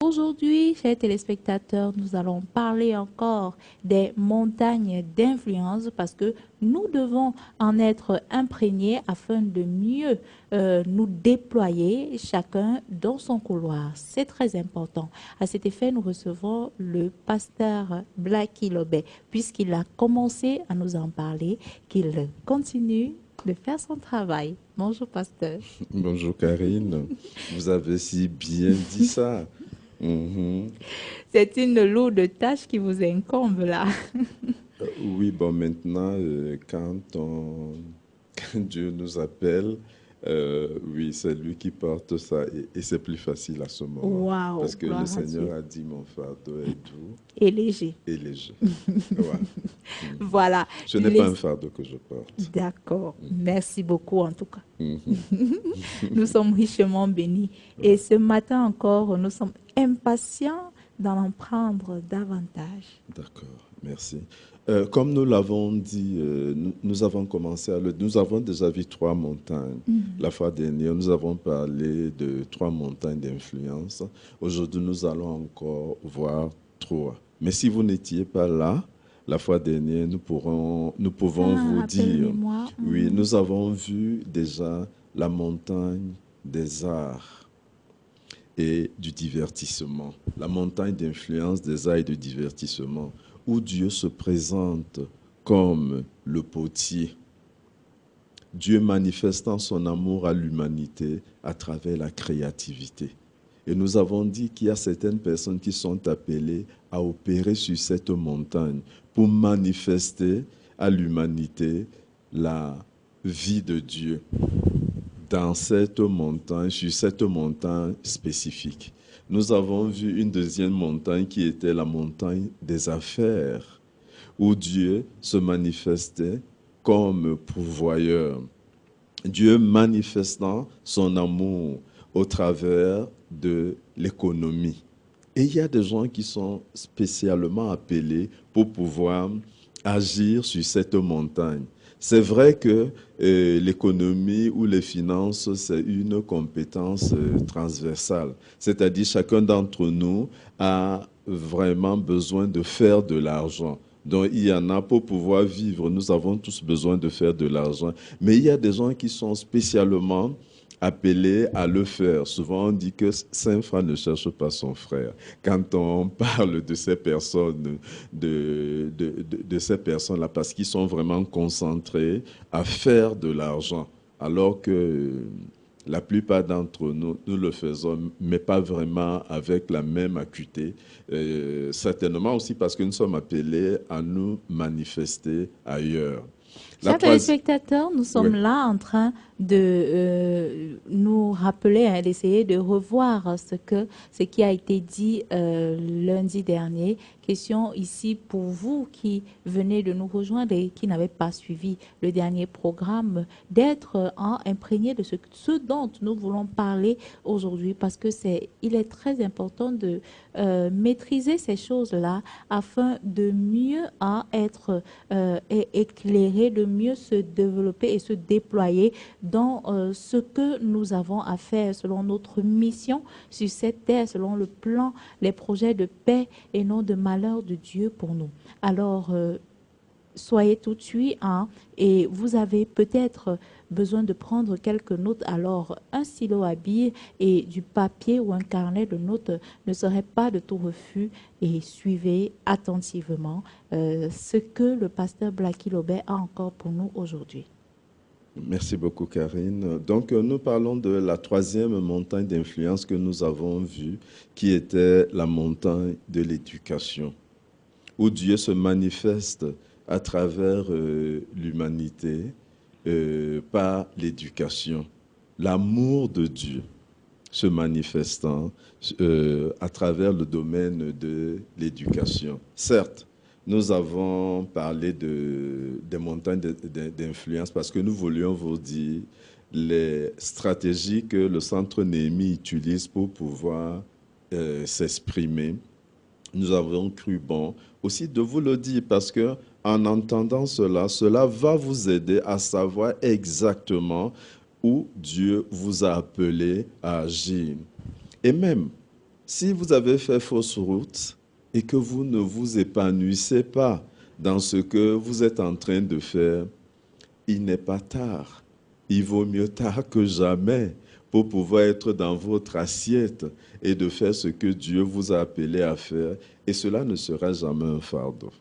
Aujourd'hui, chers téléspectateurs, nous allons parler encore des montagnes d'influence parce que nous devons en être imprégnés afin de mieux nous déployer chacun dans son couloir. C'est très important. À cet effet, nous recevons le pasteur Blacky Lobé, puisqu'il a commencé à nous en parler, qu'il continue de faire son travail. Bonjour, pasteur. Bonjour Karine, vous avez si bien dit ça. Mhm. C'est une lourde tâche qui vous incombe là. Oui, bon, maintenant, quand Dieu nous appelle, oui, c'est lui qui porte ça et c'est plus facile à ce moment. Waouh, Parce que le gloire à Dieu. Seigneur a dit, mon fardeau est doux Et léger. et léger. Voilà. Mhm. Voilà. Ce n'est pas Les... un fardeau que je porte. D'accord. Merci beaucoup en tout cas. Mhm. Nous sommes richement bénis. Et Ouais. ce matin encore, nous sommes impatients d'en en prendre davantage. D'accord, merci. Comme nous l'avons dit, nous avons commencé nous avons déjà vu trois montagnes. Mhm. La fois dernière, nous avons parlé de trois montagnes d'influence. Aujourd'hui, nous allons encore voir trois. Mais si vous n'étiez pas là, la fois dernière, nous pouvons Ah, vous dire, rappelle-moi. oui, Mhm. nous avons vu déjà la montagne des arts et du divertissement, la montagne d'influence des arts et du divertissement, où Dieu se présente comme le potier, Dieu manifestant son amour à l'humanité à travers la créativité. Et nous avons dit qu'il y a certaines personnes qui sont appelées à opérer sur cette montagne pour manifester à l'humanité la vie de Dieu dans cette montagne, sur cette montagne spécifique. Nous avons vu une deuxième montagne qui était la montagne des affaires, où Dieu se manifestait comme pourvoyeur. Dieu manifestant son amour au travers de l'économie. Et il y a des gens qui sont spécialement appelés pour pouvoir agir sur cette montagne. C'est vrai que l'économie ou les finances, c'est une compétence transversale. C'est-à-dire chacun d'entre nous a vraiment besoin de faire de l'argent. Donc il y en a pour pouvoir vivre. Nous avons tous besoin de faire de l'argent. Mais il y a des gens qui sont spécialement appelés à le faire. Souvent, on dit que Saint frère ne cherche pas son frère. Quand on parle de ces personnes, de ces personnes-là, parce qu'ils sont vraiment concentrés à faire de l'argent, alors que la plupart d'entre nous, nous le faisons, mais pas vraiment avec la même acuité. Certainement aussi parce que nous sommes appelés à nous manifester ailleurs. La Chers troisième, téléspectateurs, nous oui. sommes là en train de nous rappeler, hein, d'essayer de revoir ce qui a été dit lundi dernier. Question ici pour vous qui venez de nous rejoindre et qui n'avez pas suivi le dernier programme, d'être imprégné de ce dont nous voulons parler aujourd'hui parce que il est très important de maîtriser ces choses-là afin de mieux être éclairé, de mieux se développer et se déployer dans ce que nous avons à faire selon notre mission sur cette terre, selon le plan, les projets de paix et non de malheur de Dieu pour nous. Alors, soyez tout de suite, hein, et vous avez peut-être besoin de prendre quelques notes. Alors, un stylo à billes et du papier ou un carnet de notes ne serait pas de tout refus et suivez attentivement ce que le pasteur Blacky Lobé a encore pour nous aujourd'hui. Merci beaucoup, Karine. Donc, nous parlons de la troisième montagne d'influence que nous avons vue, qui était la montagne de l'éducation, où Dieu se manifeste à travers l'humanité par l'éducation. L'amour de Dieu se manifestant à travers le domaine de l'éducation. Certes, nous avons parlé des montagnes d'influence parce que nous voulions vous dire les stratégies que le centre Néhémie utilise pour pouvoir s'exprimer. Nous avons cru bon aussi de vous le dire parce que en entendant cela, cela va vous aider à savoir exactement où Dieu vous a appelé à agir. Et même, Si vous avez fait fausse route et que vous ne vous épanouissez pas dans ce que vous êtes en train de faire, il n'est pas tard. Il vaut mieux tard que jamais pour pouvoir être dans votre assiette et de faire ce que Dieu vous a appelé à faire. Et cela ne sera jamais un fardeau.